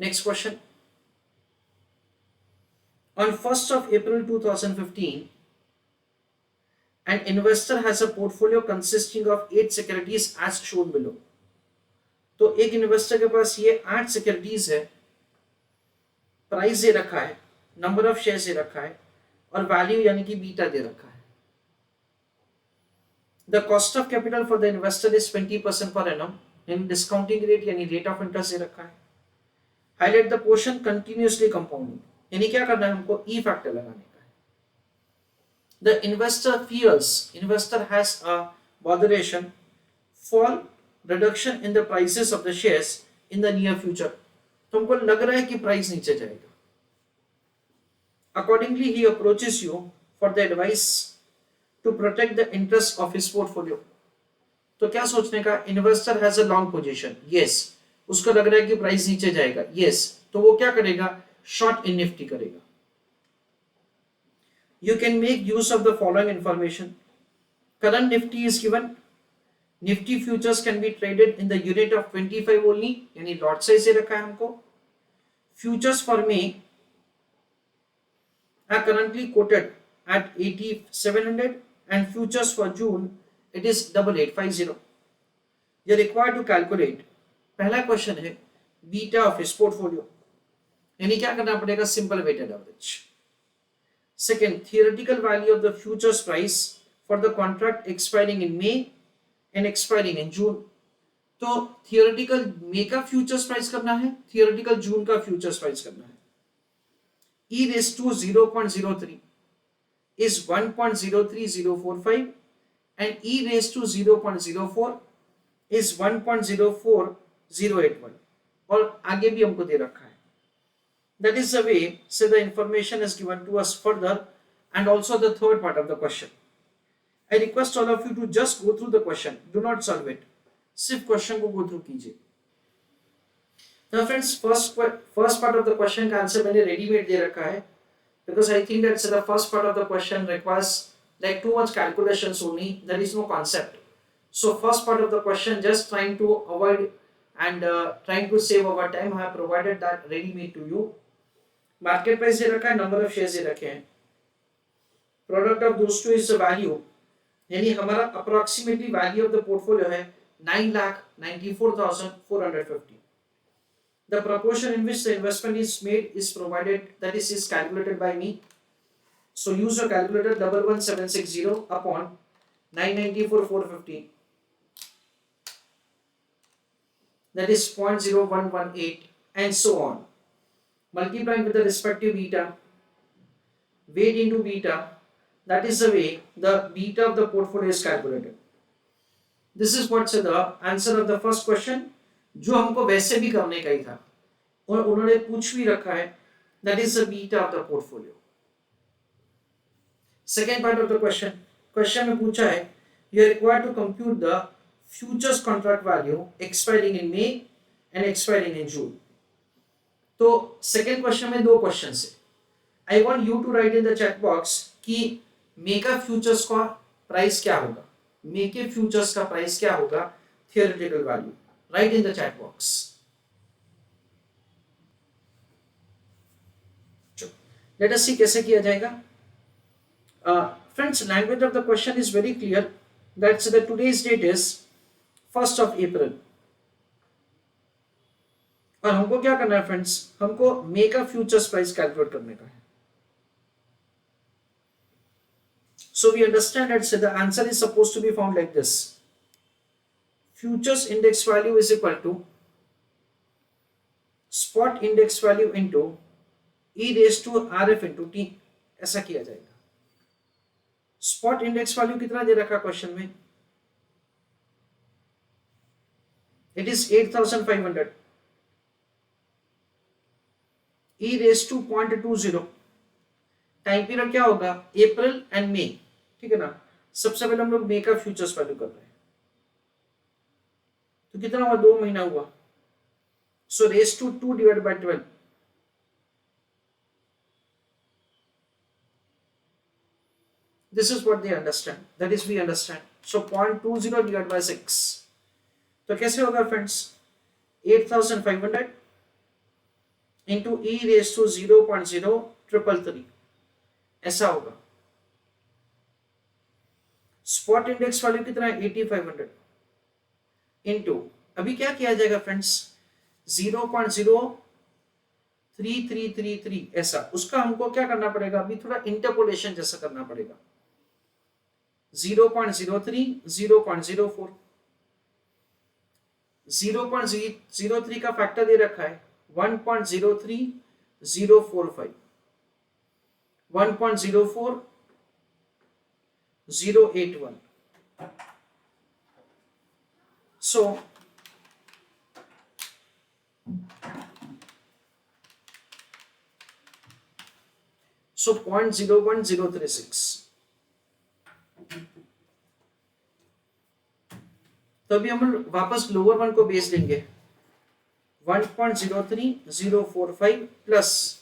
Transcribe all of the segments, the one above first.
Next question. On 1st of April 2015, an investor has a portfolio consisting of 8 securities as shown below. तो एक investor के पास ये 8 securities है, price दे रखा है, नंबर ऑफ शेयर्स दे रखा है और वैल्यू यानी कि बीटा दे रखा है. The cost of capital for the investor is 20% per annum in discounting rate यानी रेट ऑफ इंटरेस्ट दे रखा है. Highlight the portion continuously compounding यानी क्या करना है हमको ई फैक्टर लगाने का है. The investor has a moderation fall reduction in the prices of the shares in the near future. तो हमको लग रहा है कि प्राइस नीचे जाएगा. अकॉर्डिंगली ही approaches you for the advice to protect the interest of his portfolio. तो क्या सोचने का, investor has a long position, yes, उसको लग रहा है कि प्राइस नीचे जाएगा, यस, तो वो क्या करेगा, शॉर्ट इन निफ्टी करेगा. You can make use of the following information. Current Nifty is given. Nifty futures can be traded in the unit of 25 only, यानी lot size से रखा है हमको. Futures for May are currently quoted at 8700 and futures for June it is 8850. You are required to calculate. पहला question है beta of his portfolio, यानी क्या करना पड़ेगा, simple weighted average. Second, theoretical value of the futures price for the contract expiring in May and expiring in June. तो theoretical May का futures price करना है, theoretical June का futures price करना है. E raised to 0.03 is 1.03045 and E raised to 0.04 is 1.04081 और आगे भी हमको दे रखा है. That is the way, say the information is given to us further and also the third part of the question. I request all of you to just go through the question, do not solve it. सिर्फ question को go through कीजिए. Now friends, first part of the question का answer मैंने ready-made दे रखा है because I think that the first part of the question requires like too much calculations only, there is no concept. So first part of the question just trying to avoid and trying to save our time, I have provided that ready-made to you. Market price दे रखा है, number of shares दे रखे हैं, product of those two is the value, यानी हमारा approximately value of the portfolio है 9,94,450. The proportion in which the investment is made is provided, that is calculated by me. So use your calculator. 11760 upon 994,450, that is 0.0118 and so on. Multiplying with the respective beta, weight into beta, that is the way the beta of the portfolio is calculated. This is what's the answer of the first question, जो हमको वैसे भी करने का ही था और उन्होंने पूछ भी रखा है, that is the beta of the portfolio. Second part of the question में पूछा है, you are required to compute the futures contract value expiring in May and expiring in June. तो सेकेंड क्वेश्चन में दो क्वेश्चन है. I want you to write in the chat box कि May का futures का प्राइस क्या होगा, मे के फ्यूचर्स का प्राइस क्या होगा, theoretical value. Right in the chat box. Let us see कैसे किया जाएगा. Friends, language of the question is very clear. That's the today's date is 1st of April. और हमको क्या करना है फ्रेंड्स, हमको मे का फ्यूचर्स प्राइस कैलकुलेट करने का है. So we understand that the answer is supposed to be found like this. Futures index value is equal to spot index value into e raise to RF into T. ऐसा किया जाएगा. Spot index value कितना दे रखा question में, it is 8500. E raised to 0.20. Time period क्या होगा, अप्रैल and मई. ठीक है ना. सबसे पहले हम लोग मई का फ्यूचर्स वैल्यू कर रहे हैं, तो कितना हुआ, 2 महीना हुआ. So raise to 2 divide by 12. This is what they understand, that is we understand. So 0.20 divide by 6. तो कैसे होगा friends, 8500 into e raise to 0.0333, ऐसा होगा। स्पॉट इंडेक्स वैल्यू कितना है 8500 इंटू, अभी क्या किया जाएगा फ्रेंड्स, 0.03333, ऐसा उसका हमको क्या करना पड़ेगा, अभी थोड़ा इंटरपोलेशन जैसा करना पड़ेगा। 0.03, 0.04, 0.03 का फैक्टर दे रखा है 1.03045, 1.04081। So 0.01036, तो अभी हम वापस लोअर वन को बेस लेंगे, 1.03045 प्लस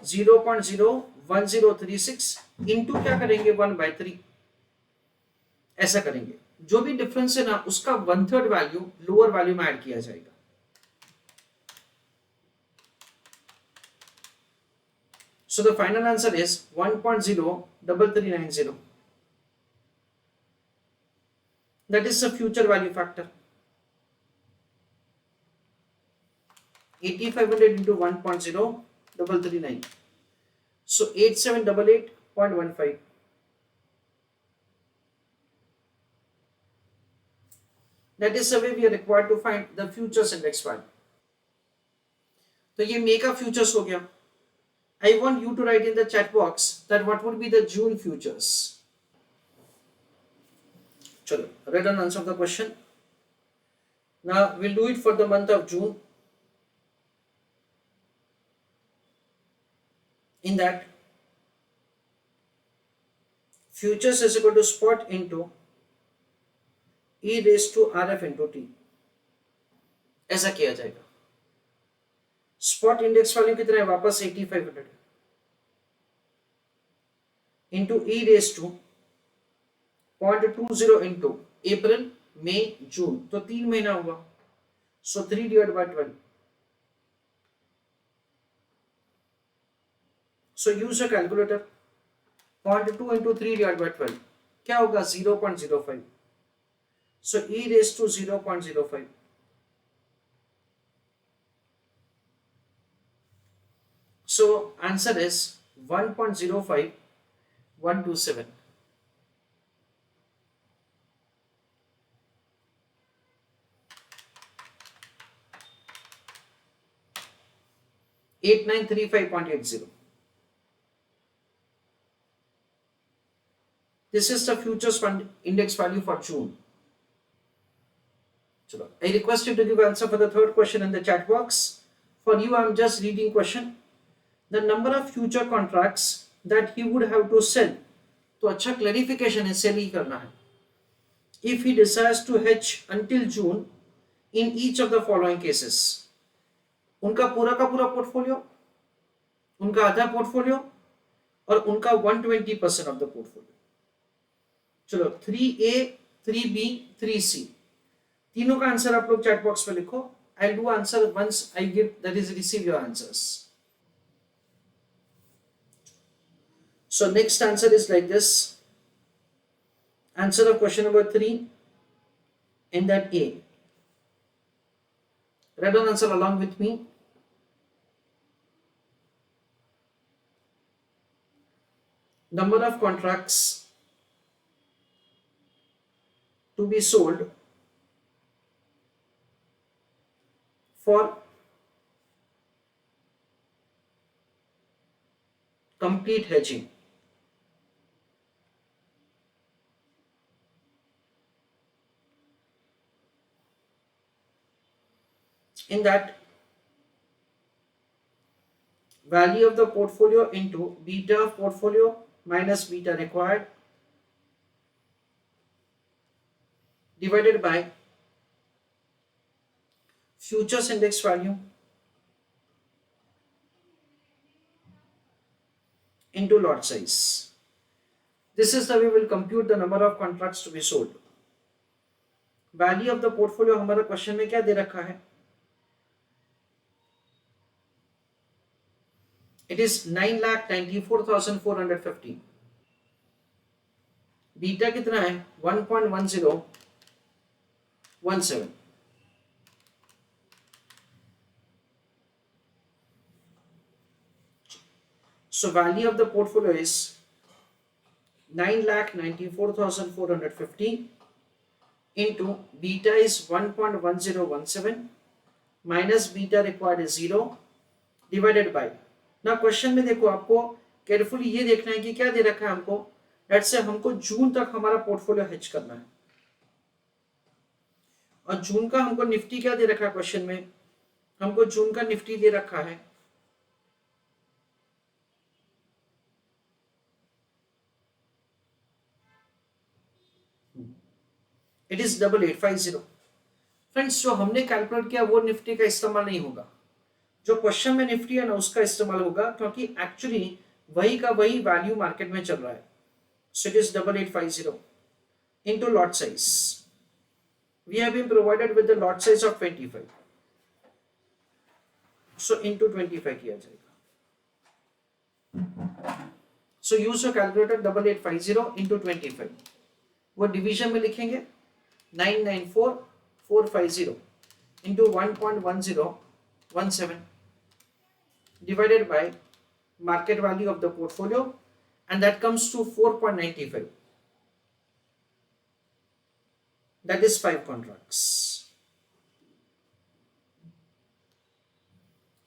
0.01036 इंटू क्या करेंगे 1/3, ऐसा करेंगे। जो भी डिफरेंस है ना उसका 1/3 वैल्यू लोअर वैल्यू में ऐड किया जाएगा। So the final answer is 1.03390. That is the future value factor. 8500 into 1.0339. So 8788.15. That is the way we are required to find the futures index value. तो ये मे का futures हो गया। I want you to write in the chat box that what would be the June futures. Chalo, read and answer the question. Now we'll do it for the month of June. In that, futures is equal to spot into e raised to rf into t, ऐसा किया जाएगा। Spot index value कितना है वापस 8500 into e raise to 0.20 into अप्रैल मई जून, तो 3 महीना हुआ। So 3 divide by 12। So use a calculator. 0.2 into 3 divide by 12 क्या होगा 0.05। So e raise to 0.05, so answer is 1.05127. $8935.80. This is the futures fund index value for June. Chalo, I request you to give answer for the third question in the chat box. For you, I am just reading question. The number of future contracts that he would have to sell, तो अच्छा clarification है, cell ही करना है। If he decides to hedge until June in each of the following cases, उनका पूरा का पूरा portfolio, उनका आधा पोर्टफोलियो और उनका 120% ऑफ द पोर्टफोलियो। चलो 3A, 3B, 3C, तीनों का आंसर आप लोग चैट बॉक्स में लिखो। I'll do answer once I give, that is receive your answers. So next answer is like this. Answer of question number 3 in that A. Read an answer along with me. Number of contracts to be sold for complete hedging. In that, value of the portfolio into beta of portfolio minus beta required divided by futures index value into lot size. This is the way we will compute the number of contracts to be sold. Value of the portfolio हमारा question में क्या दे रखा है It is 9,94,450. Beta कितना है 1.1017. So value of the portfolio is 9,94,450 into beta is 1.1017 minus beta required is 0 divided by. ना question में देखो आपको केयरफुली ये देखना है कि क्या दे रखा है हमको. लेट्स से हमको जून तक हमारा पोर्टफोलियो हेज करना है और जून का हमको निफ्टी क्या दे रखा है क्वेश्चन में. हमको जून का निफ्टी दे रखा है इट इज 8850. फ्रेंड्स जो हमने कैलकुलेट किया वो निफ्टी का इस्तेमाल नहीं होगा. जो क्वेश्चन में निफ्टी है ना उसका इस्तेमाल होगा क्योंकि एक्चुअली वही का वही वैल्यू मार्केट में चल रहा है. So it is 8850 into lot size. We have been provided with the lot size of 25. So into 25 किया जाएगा. So use your calculator 8850 into 25. वो डिवीजन में लिखेंगे 994450 into 1.1017 divided by market value of the portfolio, and that comes to 4.95. That is 5 contracts.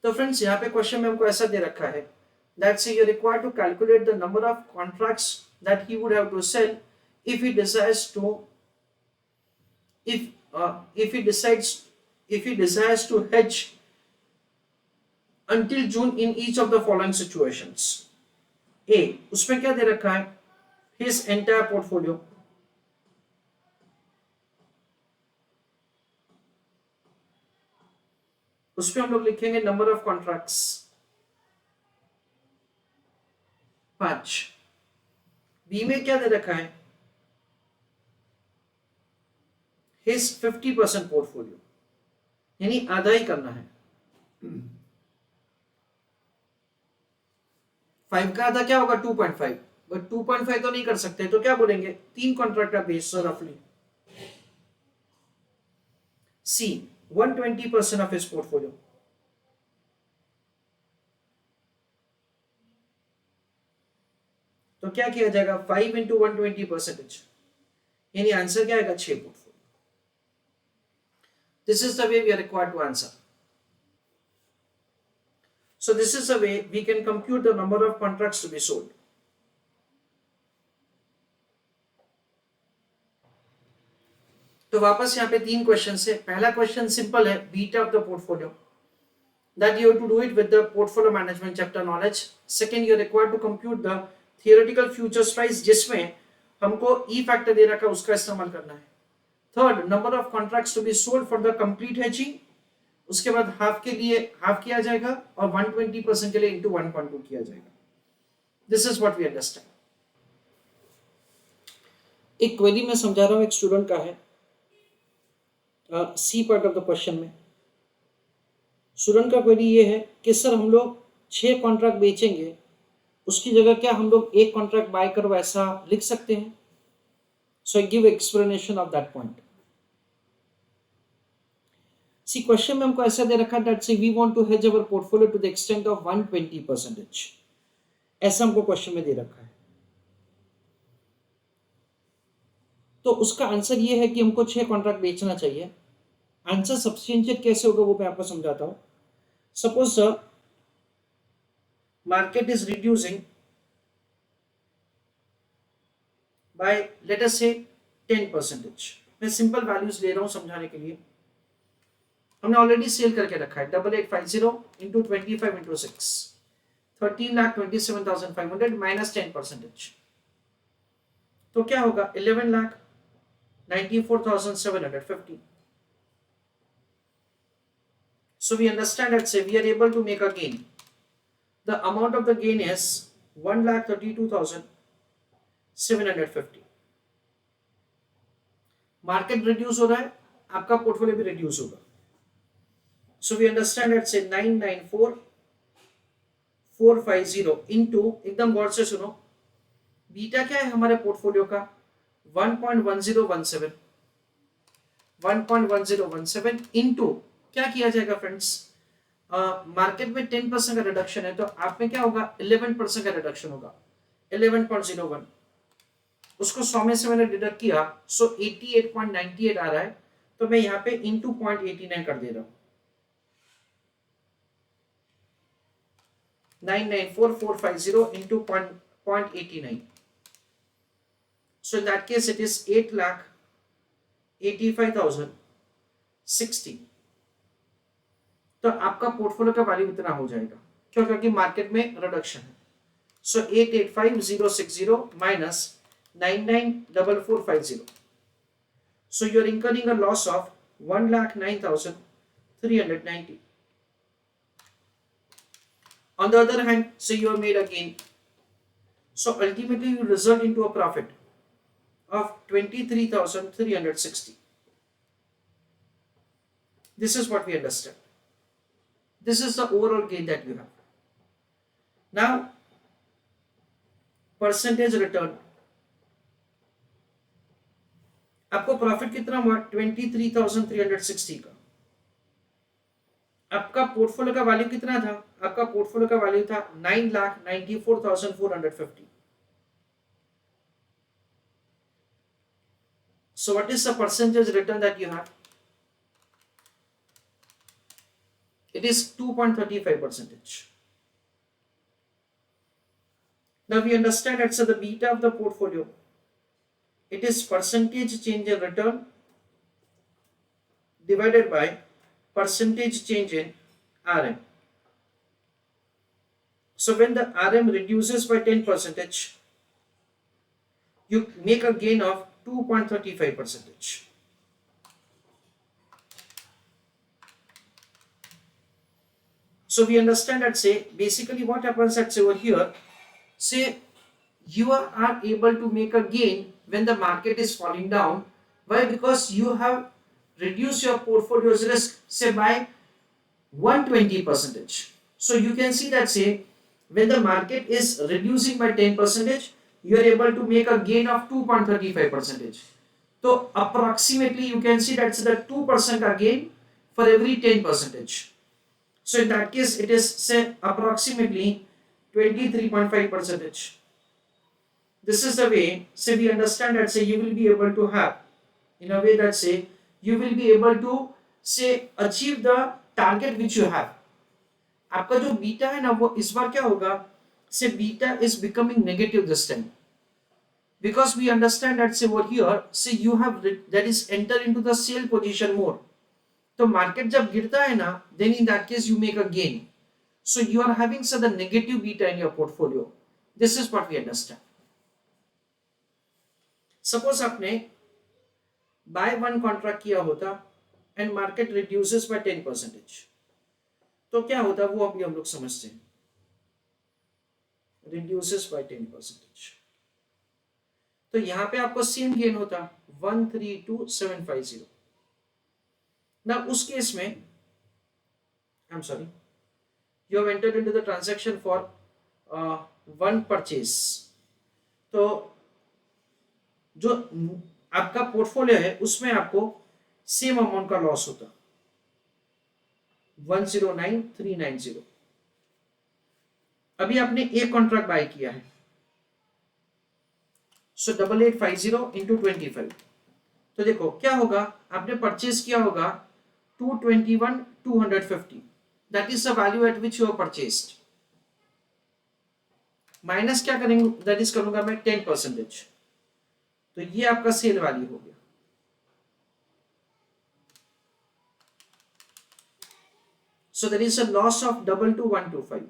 तो friends यहाँ पे question में हमको ऐसा दे रखा है that say you are required to calculate the number of contracts that he would have to sell if he decides to hedge until June in each of the following situations. A, उसमें क्या दे रखा है his entire portfolio. उसमें हम लोग लिखेंगे number of contracts 5. B में क्या दे रखा है हिज 50% पोर्टफोलियो, यानी आधा ही करना है. 5 का आधा क्या होगा 2.5, बट 2.5 तो नहीं कर सकते तो क्या बोलेंगे 3 कॉन्ट्रैक्ट आप बेच रफली. सी 120% of his portfolio. तो क्या किया जाएगा 5 into 120%, यानी आंसर क्या आएगा 6 portfolio. This is the way we are required to answer. So this is the way we can compute the number of contracts to be sold. तो वापस यहाँ पे 3 क्वेश्चन है. पहला क्वेश्चन सिंपल है beta of the portfolio, that you have to do it with the portfolio management chapter knowledge. Second you are required to compute the theoretical futures price जिसमें हमको ई factor दे रखा है उसका इस्तेमाल करना है. Third number of contracts to be sold for the complete hedging. उसके बाद हाफ के लिए हाफ किया जाएगा और 120% के लिए इंटू 1.2 किया जाएगा. This is what we understand. एक क्वेरी में समझा रहा हूं, एक स्टूडेंट का है C part of the question में. स्टूडेंट का क्वेरी ये है कि सर हम लोग 6 कॉन्ट्रैक्ट बेचेंगे, उसकी जगह क्या हम लोग एक कॉन्ट्रैक्ट बाय करो ऐसा लिख सकते हैं. So I give explanation of that point. C question में हमको ऐसा दे रखा है that say we want to hedge our portfolio to the extent of 120%. ऐसा हमको क्वेश्चन में दे रखा है. तो उसका आंसर ये है कि हमको 6 कॉन्ट्रैक्ट बेचना चाहिए. आंसर सब्सटेंशिएट कैसे होगा वो मैं आपको समझाता हूं. Suppose market is reducing by let us say 10%. मैं सिंपल वैल्यूज ले रहा हूं समझाने के लिए. हमने ऑलरेडी सेल करके रखा है 8850 into 25 into 6 13,27,500 minus 10%. तो क्या होगा 11,94,750. So we understand that say we are able to make a gain. The amount of the gain is 1,32,750. Market reduce हो रहा है, आपका पोर्टफोलियो भी रिड्यूस होगा. So we understand that say 994 450 into, एकदम गौर से सुनो, बीटा क्या है हमारे पोर्टफोलियो का 1.1017, 1.1017 इंटू क्या किया जाएगा फ्रेंड्स, मार्केट में 10% का रिडक्शन है तो आप में क्या होगा 11% का रिडक्शन होगा, 11.01, उसको 100 में से मैंने डिडक्ट किया, सो 88.98 आ रहा है, तो मैं यहाँ पे इंटू 0.89 कर दे रहा हूँ, 994450 into 0.89. So in that case it is 8,85,060. तो आपका पोर्टफोलियो का वैल्यू इतना हो जाएगा, क्यों, क्योंकि मार्केट में रिडक्शन है. सो 885,060 minus 994450. So you are incurring a loss of 1,09,390. On the other hand, say you have made a gain. So ultimately you result into a profit of 23,360. This is what we understand. This is the overall gain that you have. Now, percentage return. आपको profit कितना हुआ 23,360 का. आपका portfolio का value कितना था, आपका portfolio का वैल्यू था 9,94,450. So what is the percentage return that you have? It is 2.35%. Now we understand that the beta of the portfolio, it is percentage change in return divided by percentage change in RM. So when the RM reduces by 10%, you make a gain of 2.35%. So we understand that say basically what happens at say over here, say you are able to make a gain when the market is falling down. Why? Because you have reduced your portfolio's risk say by 120%. So you can see that say when the market is reducing by 10%, you are able to make a gain of 2.35%. So approximately you can see that's the 2% gain for every 10%. So in that case it is say approximately 23.5%. This is the way say we understand that say you will be able to have in a way that say you will be able to say achieve the target which you have. आपका जो beta है ना वो इस बार क्या होगा, say beta is becoming negative this time, because we understand that say over here say you have that is enter into the sell position more. तो market जब गिरता है ना then in that case you make a gain. So you are having say the negative beta in your portfolio. This is what we understand. Suppose आपने buy one contract किया होता and market reduces by 10%, तो क्या होता वो अभी हम लोग समझते हैं. reduces by 10%, तो यहां पे आपको सेम गेन होता 132,750. ना उस केस में I'm sorry, you have entered into the transaction for one purchase. तो जो आपका पोर्टफोलियो है उसमें आपको सेम अमाउंट का लॉस होता 109,390. अभी आपने एक कॉन्ट्रैक्ट बाय किया है, सो 8850 इंटू 25. तो देखो क्या होगा, आपने परचेज किया होगा 221,250. That is the value eight which you have purchased. Minus क्या करेंगे, दैट इज करूंगा मैं 10%. तो ये आपका सेल वैल्यू हो गया. So there is a loss of 22,125.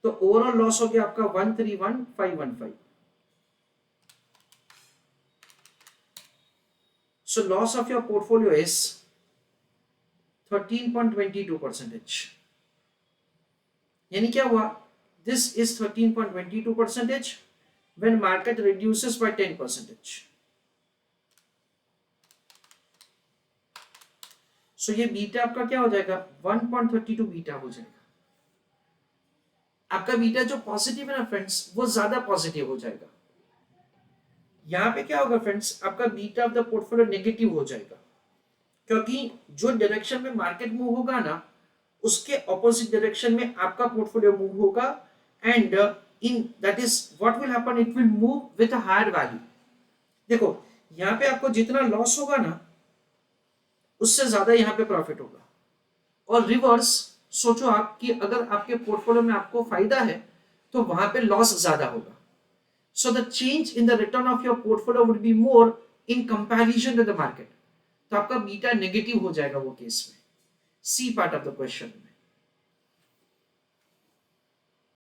तो ओवरऑल लॉस हो गया आपका 131,515. So loss of your portfolio is 13.22%. यानी क्या हुआ, this is 13.22% when market reduces by 10%. सो ये बीटा आपका क्या हो जाएगा 1.32 बीटा हो जाएगा। आपका बीटा जो पॉजिटिव है ना फ्रेंड्स वो ज्यादा पॉजिटिव हो जाएगा। यहां पे क्या होगा फ्रेंड्स, आपका beta of the portfolio negative हो जाएगा, क्योंकि जो डायरेक्शन में मार्केट मूव होगा ना उसके ऑपोजिट डायरेक्शन में आपका पोर्टफोलियो मूव होगा, and in that is what will happen, it will move with a higher value. देखो यहाँ पे आपको जितना लॉस होगा ना उससे ज्यादा यहाँ पे प्रॉफिट होगा, और रिवर्स सोचो आप कि अगर आपके पोर्टफोलियो में आपको फायदा है तो वहां पे लॉस ज्यादा होगा। So the change in the return of your portfolio would be more in comparison to the market, तो आपका बीटा नेगेटिव हो जाएगा वो केस में। C part of the question में।